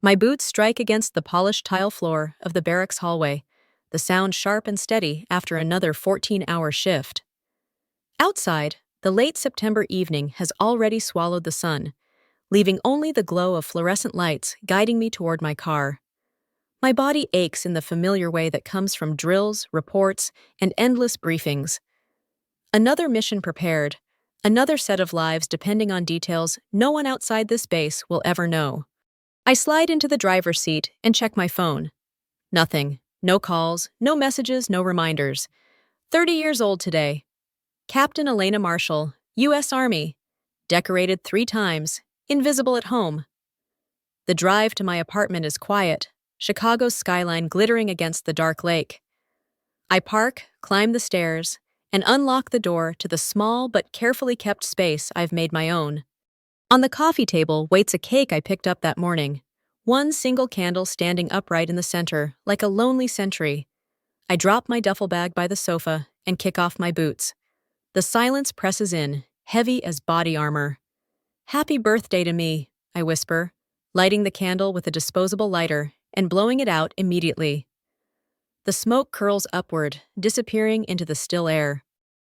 My boots strike against the polished tile floor of the barracks hallway, the sound sharp and steady after another 14-hour shift. Outside, the late September evening has already swallowed the sun, leaving only the glow of fluorescent lights guiding me toward my car. My body aches in the familiar way that comes from drills, reports, and endless briefings. Another mission prepared, another set of lives depending on details no one outside this base will ever know. I slide into the driver's seat and check my phone. Nothing. No calls, no messages, no reminders. 30 years old today. Captain Elena Marshall, U.S. Army. Decorated 3 times. Invisible at home. The drive to my apartment is quiet, Chicago's skyline glittering against the dark lake. I park, climb the stairs, and unlock the door to the small but carefully kept space I've made my own. On the coffee table waits a cake I picked up that morning, one single candle standing upright in the center, like a lonely sentry. I drop my duffel bag by the sofa and kick off my boots. The silence presses in, heavy as body armor. "Happy birthday to me," I whisper, lighting the candle with a disposable lighter and blowing it out immediately. The smoke curls upward, disappearing into the still air.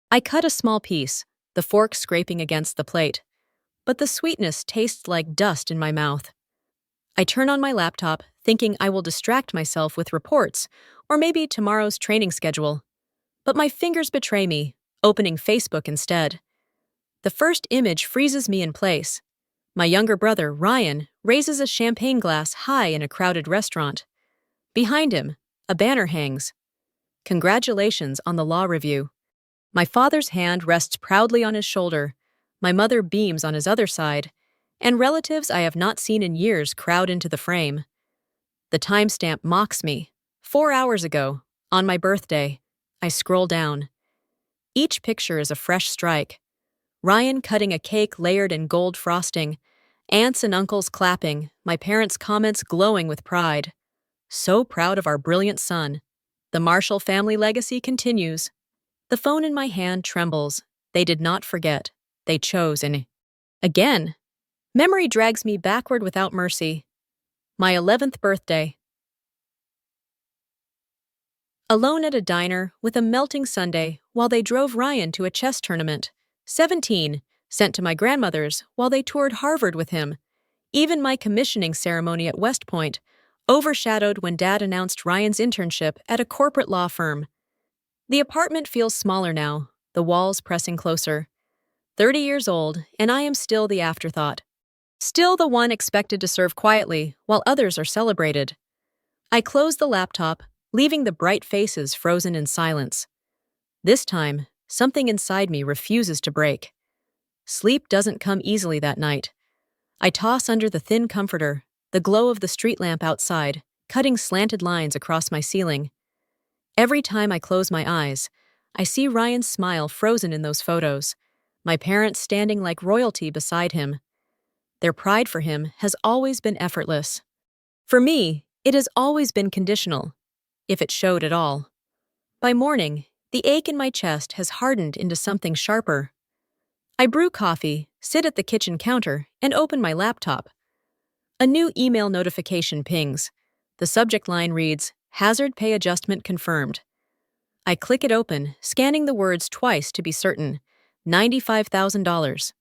I cut a small piece, the fork scraping against the plate, but the sweetness tastes like dust in my mouth. I turn on my laptop, thinking I will distract myself with reports, or maybe tomorrow's training schedule. But my fingers betray me, opening Facebook instead. The first image freezes me in place. My younger brother, Ryan, raises a champagne glass high in a crowded restaurant. Behind him, a banner hangs. "Congratulations on the law review." My father's hand rests proudly on his shoulder. My mother beams on his other side, and relatives I have not seen in years crowd into the frame. The timestamp mocks me. 4 hours ago, on my birthday. I scroll down. Each picture is a fresh strike. Ryan cutting a cake layered in gold frosting, aunts and uncles clapping, my parents' comments glowing with pride. So proud of our brilliant son. The Marshall family legacy continues. The phone in my hand trembles. They did not forget. They chose, and again, memory drags me backward without mercy. My 11th birthday. Alone at a diner with a melting sundae while they drove Ryan to a chess tournament. 17, sent to my grandmother's while they toured Harvard with him. Even my commissioning ceremony at West Point, overshadowed when Dad announced Ryan's internship at a corporate law firm. The apartment feels smaller now, the walls pressing closer. 30 years old, and I am still the afterthought. Still the one expected to serve quietly while others are celebrated. I close the laptop, leaving the bright faces frozen in silence. This time, something inside me refuses to break. Sleep doesn't come easily that night. I toss under the thin comforter, the glow of the street lamp outside, cutting slanted lines across my ceiling. Every time I close my eyes, I see Ryan's smile frozen in those photos, my parents standing like royalty beside him. Their pride for him has always been effortless. For me, it has always been conditional, if it showed at all. By morning, the ache in my chest has hardened into something sharper. I brew coffee, sit at the kitchen counter, and open my laptop. A new email notification pings. The subject line reads, "Hazard pay adjustment confirmed." I click it open, scanning the words twice to be certain. $95,000.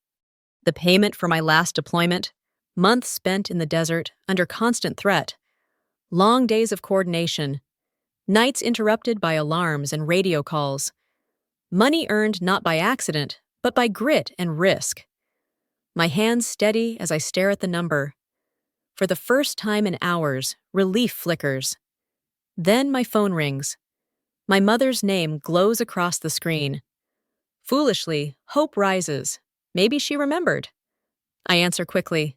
The payment for my last deployment, months spent in the desert under constant threat. Long days of coordination. Nights interrupted by alarms and radio calls. Money earned not by accident, but by grit and risk. My hands steady as I stare at the number. For the first time in hours, relief flickers. Then my phone rings. My mother's name glows across the screen. Foolishly, hope rises. Maybe she remembered. I answer quickly.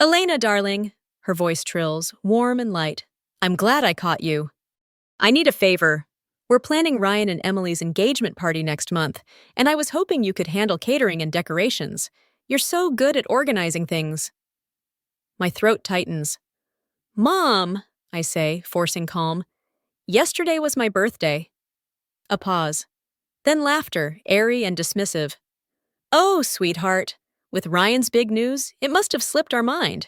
"Elena, darling," her voice trills, warm and light. "I'm glad I caught you. I need a favor. We're planning Ryan and Emily's engagement party next month, and I was hoping you could handle catering and decorations. You're so good at organizing things." My throat tightens. "Mom," I say, forcing calm. "Yesterday was my birthday." A pause. Then laughter, airy and dismissive. "Oh, sweetheart, with Ryan's big news, it must have slipped our mind."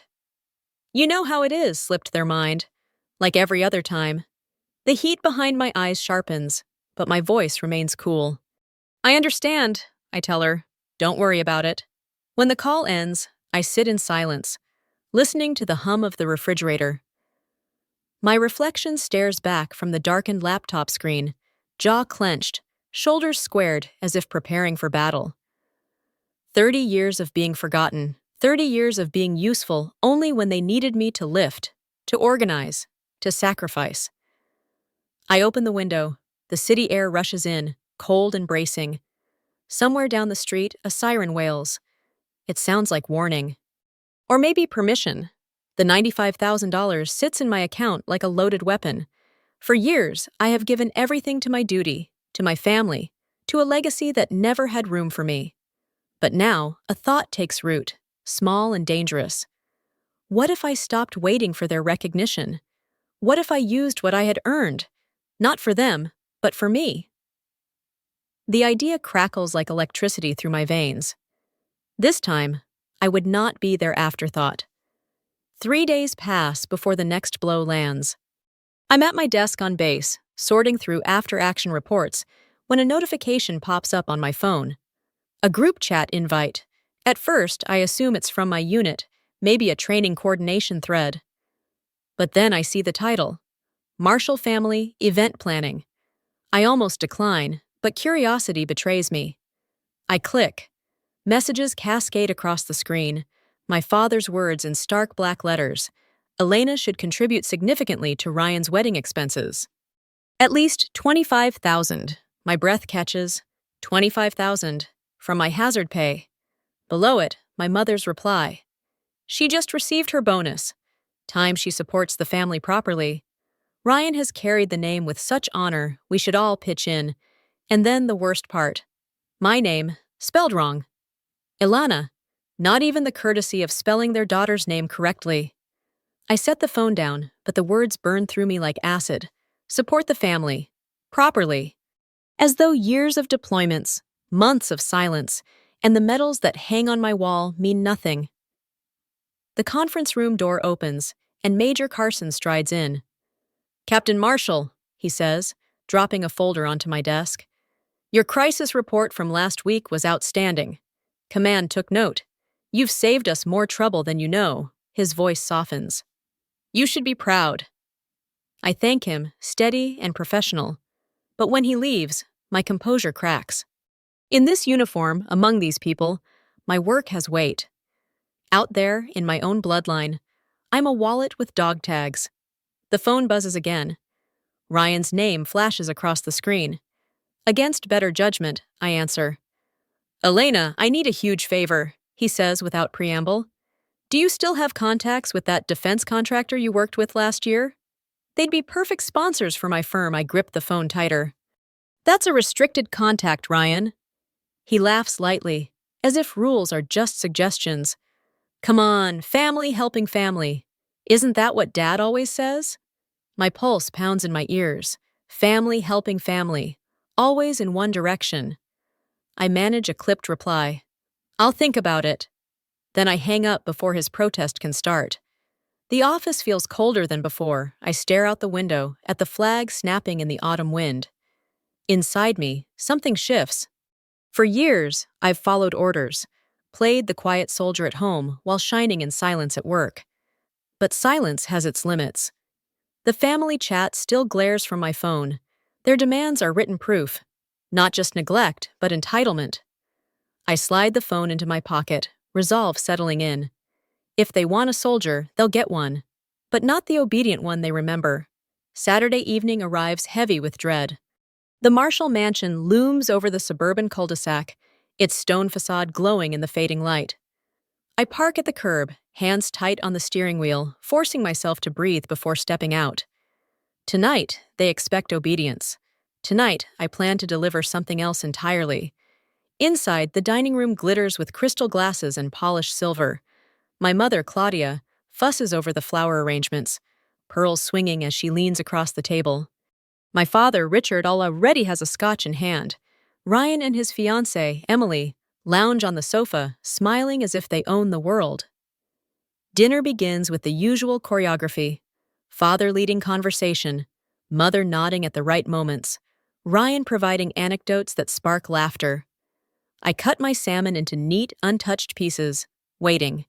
You know how it is, slipped their mind. Like every other time. The heat behind my eyes sharpens, but my voice remains cool. I understand, I tell her. Don't worry about it. When the call ends, I sit in silence, listening to the hum of the refrigerator. My reflection stares back from the darkened laptop screen, jaw clenched, shoulders squared as if preparing for battle. 30 years of being forgotten, 30 years of being useful only when they needed me to lift, to organize, to sacrifice. I open the window. The city air rushes in, cold and bracing. Somewhere down the street, a siren wails. It sounds like warning. Or maybe permission. The $95,000 sits in my account like a loaded weapon. For years, I have given everything to my duty, to my family, to a legacy that never had room for me. But now, a thought takes root, small and dangerous. What if I stopped waiting for their recognition? What if I used what I had earned? Not for them, but for me. The idea crackles like electricity through my veins. This time, I would not be their afterthought. 3 days pass before the next blow lands. I'm at my desk on base, sorting through after-action reports, when a notification pops up on my phone. A group chat invite. At first, I assume it's from my unit, maybe a training coordination thread. But then I see the title. Marshall Family Event Planning. I almost decline, but curiosity betrays me. I click. Messages cascade across the screen. My father's words in stark black letters. Elena should contribute significantly to Ryan's wedding expenses. At least $25,000. My breath catches. $25,000 from my hazard pay. Below it, my mother's reply. She just received her bonus. Time she supports the family properly. Ryan has carried the name with such honor, we should all pitch in. And then the worst part. My name, spelled wrong. Ilana. Not even the courtesy of spelling their daughter's name correctly. I set the phone down, but the words burn through me like acid. Support the family. Properly. As though years of deployments, months of silence, and the medals that hang on my wall mean nothing. The conference room door opens, and Major Carson strides in. Captain Marshall, he says, dropping a folder onto my desk. Your crisis report from last week was outstanding. Command took note. You've saved us more trouble than you know. His voice softens. You should be proud. I thank him, steady and professional. But when he leaves, my composure cracks. In this uniform, among these people, my work has weight. Out there, in my own bloodline, I'm a wallet with dog tags. The phone buzzes again. Ryan's name flashes across the screen. Against better judgment, I answer. Elena, I need a huge favor, he says without preamble. Do you still have contacts with that defense contractor you worked with last year? They'd be perfect sponsors for my firm. I grip the phone tighter. That's a restricted contact, Ryan. He laughs lightly, as if rules are just suggestions. Come on, family helping family. Isn't that what Dad always says? My pulse pounds in my ears. Family helping family. Always in one direction. I manage a clipped reply. I'll think about it. Then I hang up before his protest can start. The office feels colder than before. I stare out the window at the flag snapping in the autumn wind. Inside me, something shifts. For years, I've followed orders, played the quiet soldier at home while shining in silence at work. But silence has its limits. The family chat still glares from my phone. Their demands are written proof. Not just neglect, but entitlement. I slide the phone into my pocket, resolve settling in. If they want a soldier, they'll get one. But not the obedient one they remember. Saturday evening arrives heavy with dread. The Marshall mansion looms over the suburban cul-de-sac, its stone facade glowing in the fading light. I park at the curb, hands tight on the steering wheel, forcing myself to breathe before stepping out. Tonight, they expect obedience. Tonight, I plan to deliver something else entirely. Inside, the dining room glitters with crystal glasses and polished silver. My mother, Claudia, fusses over the flower arrangements, pearls swinging as she leans across the table. My father, Richard, already has a scotch in hand. Ryan and his fiancée, Emily, lounge on the sofa, smiling as if they own the world. Dinner begins with the usual choreography: father leading conversation, mother nodding at the right moments, Ryan providing anecdotes that spark laughter. I cut my salmon into neat, untouched pieces, waiting.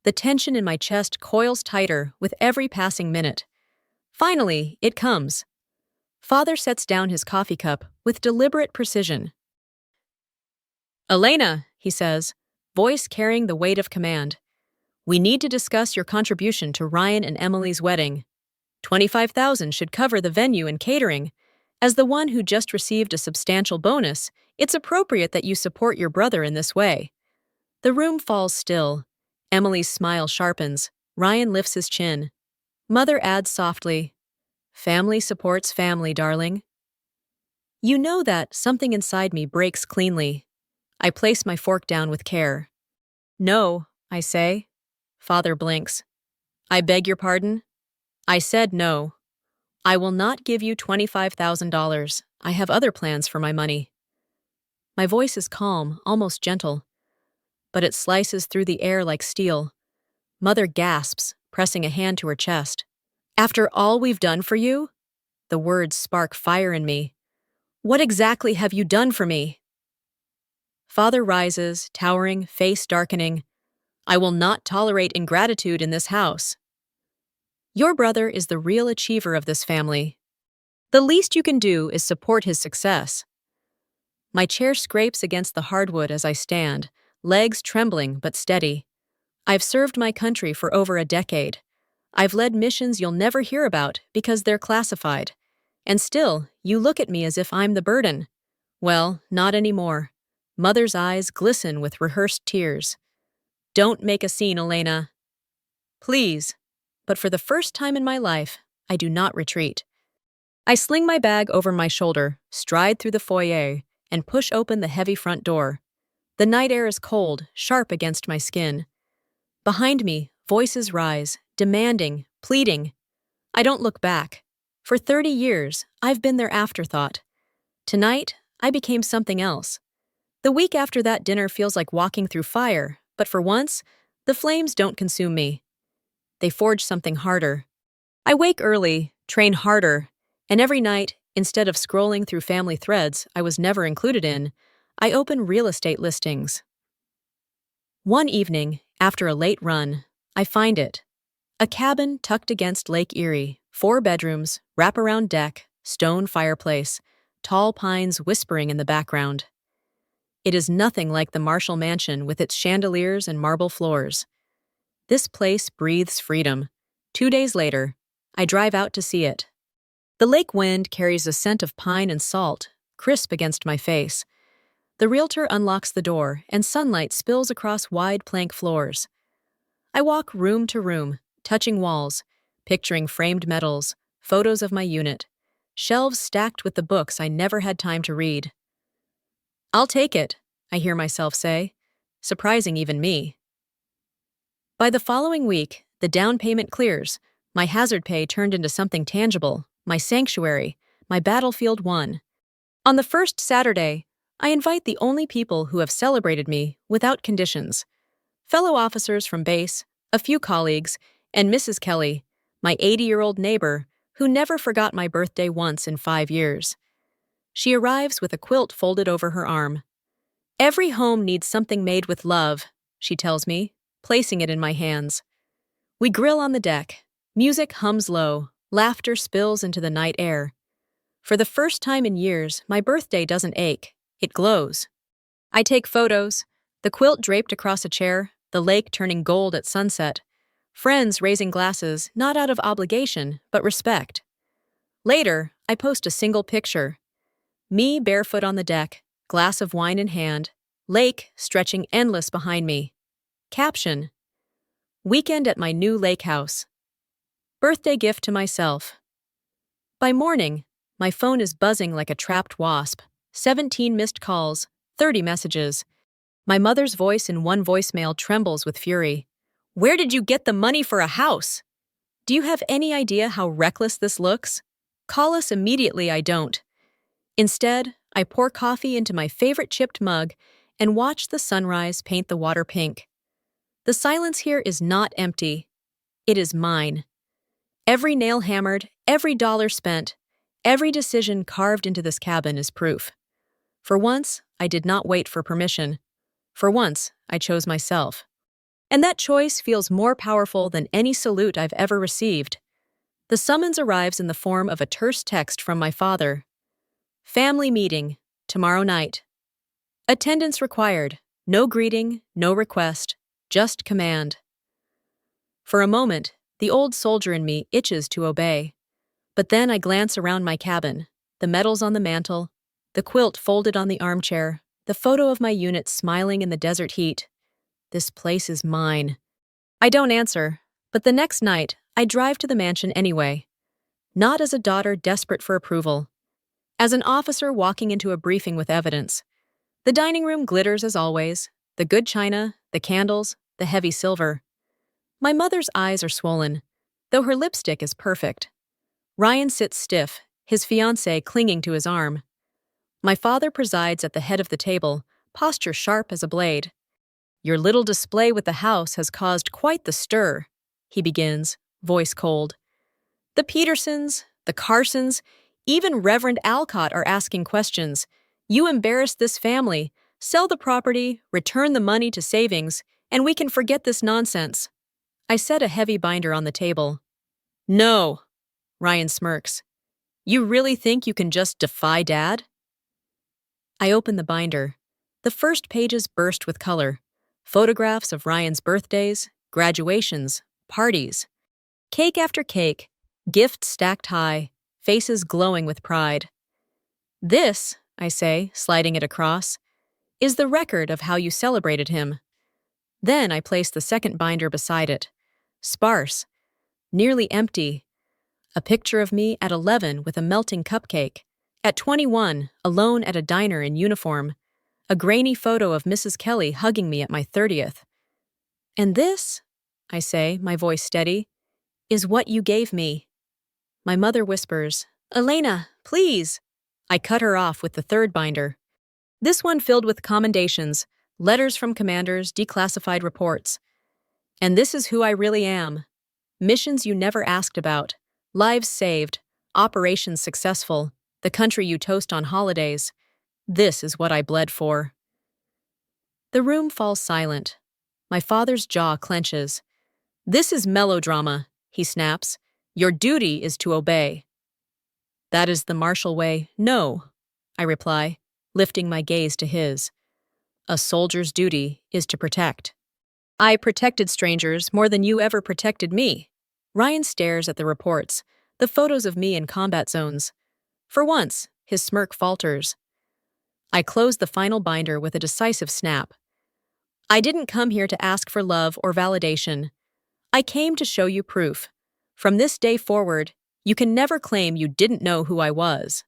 The tension in my chest coils tighter with every passing minute. Finally, it comes. Father sets down his coffee cup with deliberate precision. "Elena," he says, voice carrying the weight of command, "we need to discuss your contribution to Ryan and Emily's wedding. 25,000 should cover the venue and catering. As the one who just received a substantial bonus, it's appropriate that you support your brother in this way." The room falls still. Emily's smile sharpens. Ryan lifts his chin. Mother adds softly, "Family supports family, darling." You know that something inside me breaks cleanly. I place my fork down with care. "No," I say. Father blinks. "I beg your pardon?" I said no. "I will not give you $25,000. I have other plans for my money." My voice is calm, almost gentle, but it slices through the air like steel. Mother gasps, pressing a hand to her chest. "After all we've done for you?" The words spark fire in me. "What exactly have you done for me?" Father rises, towering, face darkening. "I will not tolerate ingratitude in this house. Your brother is the real achiever of this family. The least you can do is support his success." My chair scrapes against the hardwood as I stand, legs trembling but steady. I've served my country for over a decade. I've led missions you'll never hear about because they're classified. And still, you look at me as if I'm the burden. Well, not anymore. Mother's eyes glisten with rehearsed tears. "Don't make a scene, Elena. Please." But for the first time in my life, I do not retreat. I sling my bag over my shoulder, stride through the foyer, and push open the heavy front door. The night air is cold, sharp against my skin. Behind me, voices rise, demanding, pleading. I don't look back. For 30 years, I've been their afterthought. Tonight, I became something else. The week after that dinner feels like walking through fire, but for once, the flames don't consume me. They forge something harder. I wake early, train harder, and every night, instead of scrolling through family threads I was never included in, I open real estate listings. One evening, after a late run, I find it. A cabin tucked against Lake Erie, 4 bedrooms, wraparound deck, stone fireplace, tall pines whispering in the background. It is nothing like the Marshall Mansion with its chandeliers and marble floors. This place breathes freedom. 2 days later, I drive out to see it. The lake wind carries a scent of pine and salt, crisp against my face. The realtor unlocks the door, and sunlight spills across wide plank floors. I walk room to room, touching walls, picturing framed medals, photos of my unit, shelves stacked with the books I never had time to read. "I'll take it," I hear myself say, surprising even me. By the following week, the down payment clears, my hazard pay turned into something tangible, my sanctuary, my battlefield won. On the first Saturday, I invite the only people who have celebrated me without conditions. Fellow officers from base, a few colleagues, and Mrs. Kelly, my 80-year-old neighbor, who never forgot my birthday once in 5 years. She arrives with a quilt folded over her arm. "Every home needs something made with love," she tells me, placing it in my hands. We grill on the deck. Music hums low. Laughter spills into the night air. For the first time in years, my birthday doesn't ache. It glows. I take photos, the quilt draped across a chair, the lake turning gold at sunset, friends raising glasses not out of obligation, but respect. Later, I post a single picture. Me barefoot on the deck, glass of wine in hand, lake stretching endless behind me. Caption: "Weekend at my new lake house. Birthday gift to myself." By morning, my phone is buzzing like a trapped wasp. 17 missed calls, 30 messages. My mother's voice in one voicemail trembles with fury. "Where did you get the money for a house? Do you have any idea how reckless this looks? Call us immediately." I don't. Instead, I pour coffee into my favorite chipped mug and watch the sunrise paint the water pink. The silence here is not empty. It is mine. Every nail hammered, every dollar spent, every decision carved into this cabin is proof. For once, I did not wait for permission. For once, I chose myself. And that choice feels more powerful than any salute I've ever received. The summons arrives in the form of a terse text from my father. Family meeting, tomorrow night. Attendance required. No greeting, no request, just command. For a moment, the old soldier in me itches to obey. But then I glance around my cabin, the medals on the mantel, the quilt folded on the armchair, the photo of my unit smiling in the desert heat. This place is mine. I don't answer, but the next night, I drive to the mansion anyway. Not as a daughter desperate for approval. As an officer walking into a briefing with evidence. The dining room glitters as always, the good china, the candles, the heavy silver. My mother's eyes are swollen, though her lipstick is perfect. Ryan sits stiff, his fiancée clinging to his arm. My father presides at the head of the table, posture sharp as a blade. Your little display with the house has caused quite the stir, he begins, voice cold. The Petersons, the Carsons, even Reverend Alcott are asking questions. You embarrass this family, sell the property, return the money to savings, and we can forget this nonsense. I set a heavy binder on the table. No, Ryan smirks. You really think you can just defy Dad? I open the binder. The first pages burst with color. Photographs of Ryan's birthdays, graduations, parties. Cake after cake, gifts stacked high, faces glowing with pride. This, I say, sliding it across, is the record of how you celebrated him. Then I place the second binder beside it. Sparse, nearly empty. A picture of me at 11 with a melting cupcake. At 21, alone at a diner in uniform. A grainy photo of Mrs. Kelly hugging me at my 30th. And this, I say, my voice steady, is what you gave me. My mother whispers, Elena, please. I cut her off with the third binder. This one filled with commendations, letters from commanders, declassified reports. And this is who I really am. Missions you never asked about, lives saved, operations successful, the country you toast on holidays. This is what I bled for. The room falls silent. My father's jaw clenches. This is melodrama, he snaps. Your duty is to obey. That is the martial way, no, I reply, lifting my gaze to his. A soldier's duty is to protect. I protected strangers more than you ever protected me. Ryan stares at the reports, the photos of me in combat zones. For once, his smirk falters. I close the final binder with a decisive snap. I didn't come here to ask for love or validation. I came to show you proof. From this day forward, you can never claim you didn't know who I was.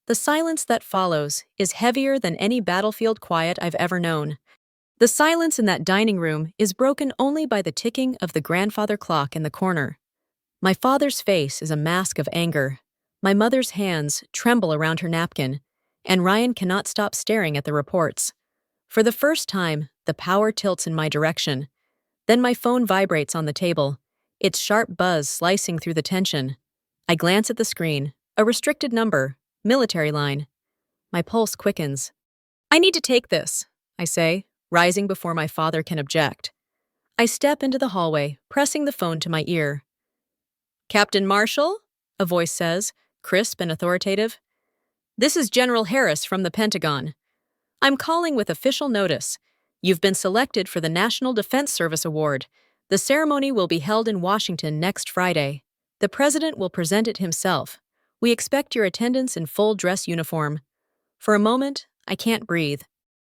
The silence that follows is heavier than any battlefield quiet I've ever known. The silence in that dining room is broken only by the ticking of the grandfather clock in the corner. My father's face is a mask of anger. My mother's hands tremble around her napkin, and Ryan cannot stop staring at the reports. For the first time, the power tilts in my direction. Then my phone vibrates on the table, its sharp buzz slicing through the tension. I glance at the screen, a restricted number, military line. My pulse quickens. I need to take this, I say, rising before my father can object. I step into the hallway, pressing the phone to my ear. Captain Marshall? A voice says, crisp and authoritative. This is General Harris from the Pentagon. I'm calling with official notice. You've been selected for the National Defense Service Award. The ceremony will be held in Washington next Friday. The President will present it himself. We expect your attendance in full dress uniform. For a moment, I can't breathe.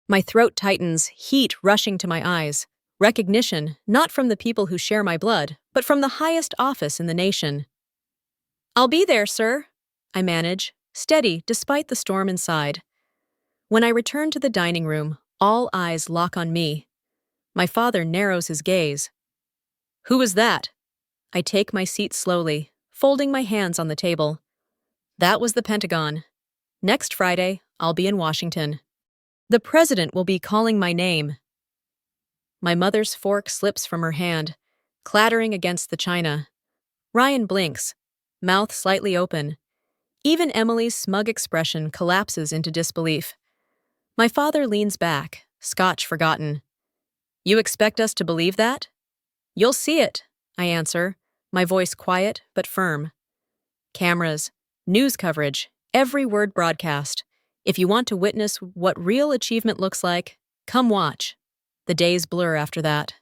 My throat tightens, heat rushing to my eyes. Recognition, not from the people who share my blood, but from the highest office in the nation. I'll be there, sir, I manage, steady despite the storm inside. When I return to the dining room, all eyes lock on me. My father narrows his gaze. Who was that? I take my seat slowly, folding my hands on the table. That was the Pentagon. Next Friday, I'll be in Washington. The President will be calling my name. My mother's fork slips from her hand, clattering against the china. Ryan blinks, mouth slightly open. Even Emily's smug expression collapses into disbelief. My father leans back, scotch forgotten. You expect us to believe that? You'll see it, I answer, my voice quiet but firm. Cameras, news coverage, every word broadcast. If you want to witness what real achievement looks like, come watch. The days blur after that.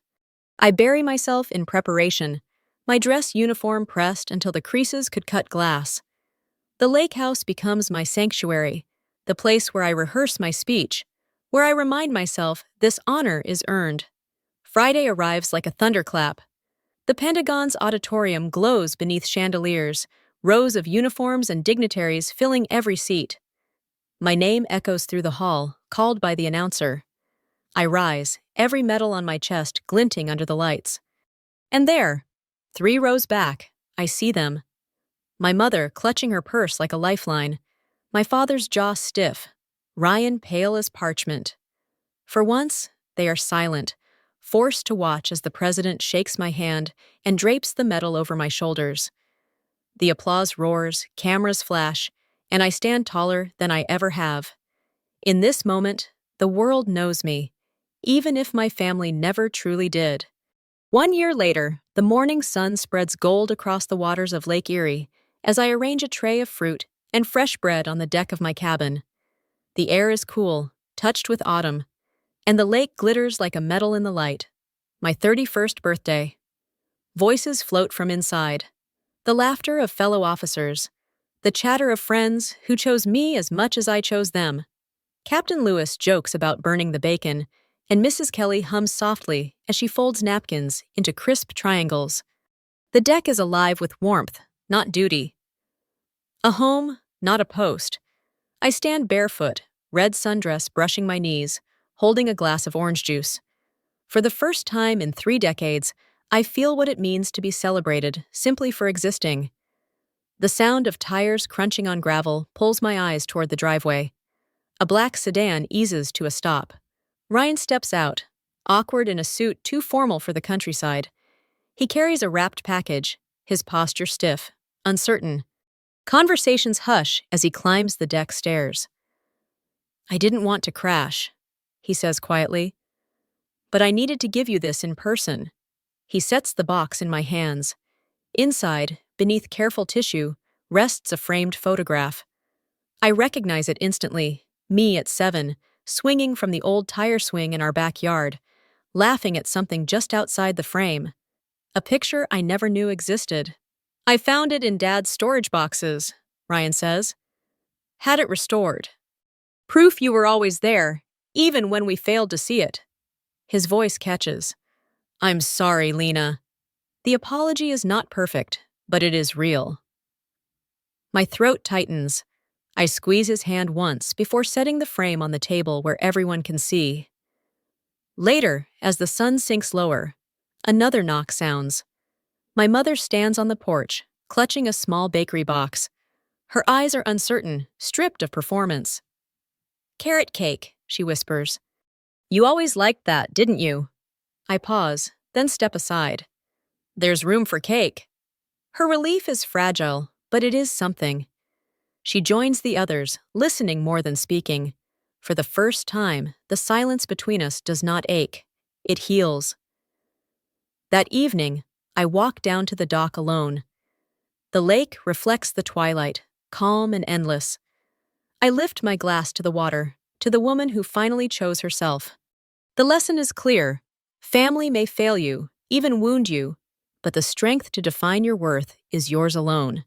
I bury myself in preparation, my dress uniform pressed until the creases could cut glass. The lake house becomes my sanctuary, the place where I rehearse my speech, where I remind myself this honor is earned. Friday arrives like a thunderclap. The Pentagon's auditorium glows beneath chandeliers, rows of uniforms and dignitaries filling every seat. My name echoes through the hall, called by the announcer. I rise, every medal on my chest glinting under the lights. And there, 3 rows back, I see them. My mother clutching her purse like a lifeline, my father's jaw stiff, Ryan pale as parchment. For once, they are silent, forced to watch as the president shakes my hand and drapes the medal over my shoulders. The applause roars, cameras flash, and I stand taller than I ever have. In this moment, the world knows me, even if my family never truly did. 1 year later, the morning sun spreads gold across the waters of Lake Erie as I arrange a tray of fruit and fresh bread on the deck of my cabin. The air is cool, touched with autumn, and the lake glitters like a medal in the light. My 31st birthday. Voices float from inside. The laughter of fellow officers. The chatter of friends who chose me as much as I chose them. Captain Lewis jokes about burning the bacon, and Mrs. Kelly hums softly as she folds napkins into crisp triangles. The deck is alive with warmth, not duty. A home, not a post. I stand barefoot, red sundress brushing my knees, holding a glass of orange juice. For the first time in 3 decades, I feel what it means to be celebrated simply for existing. The sound of tires crunching on gravel pulls my eyes toward the driveway. A black sedan eases to a stop. Ryan steps out, awkward in a suit too formal for the countryside. He carries a wrapped package, his posture stiff, uncertain. Conversations hush as he climbs the deck stairs. I didn't want to crash, he says quietly. But I needed to give you this in person. He sets the box in my hands. Inside, beneath careful tissue, rests a framed photograph. I recognize it instantly, me at 7, swinging from the old tire swing in our backyard, laughing at something just outside the frame. A picture I never knew existed. I found it in Dad's storage boxes, Ryan says. Had it restored. Proof you were always there, even when we failed to see it. His voice catches. I'm sorry, Lena. The apology is not perfect, but it is real. My throat tightens. I squeeze his hand once before setting the frame on the table where everyone can see. Later, as the sun sinks lower, another knock sounds. My mother stands on the porch, clutching a small bakery box. Her eyes are uncertain, stripped of performance. Carrot cake, she whispers. You always liked that, didn't you? I pause, then step aside. There's room for cake. Her relief is fragile, but it is something. She joins the others, listening more than speaking. For the first time, the silence between us does not ache. It heals. That evening, I walk down to the dock alone. The lake reflects the twilight, calm and endless. I lift my glass to the water, to the woman who finally chose herself. The lesson is clear. Family may fail you, even wound you, but the strength to define your worth is yours alone.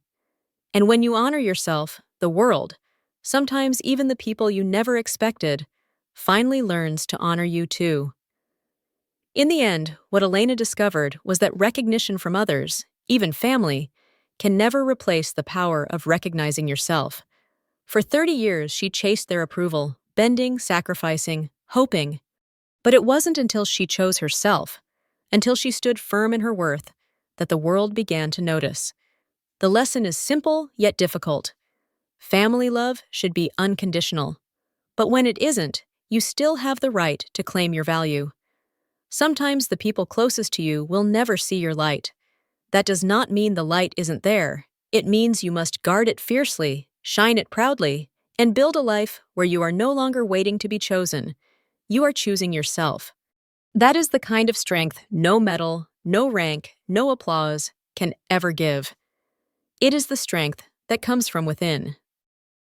And when you honor yourself, the world, sometimes even the people you never expected, finally learns to honor you too. In the end, what Elena discovered was that recognition from others, even family, can never replace the power of recognizing yourself. For 30 years, she chased their approval, bending, sacrificing, hoping. But it wasn't until she chose herself, until she stood firm in her worth, that the world began to notice. The lesson is simple yet difficult. Family love should be unconditional. But when it isn't, you still have the right to claim your value. Sometimes the people closest to you will never see your light. That does not mean the light isn't there. It means you must guard it fiercely, shine it proudly, and build a life where you are no longer waiting to be chosen. You are choosing yourself. That is the kind of strength no medal, no rank, no applause can ever give. It is the strength that comes from within.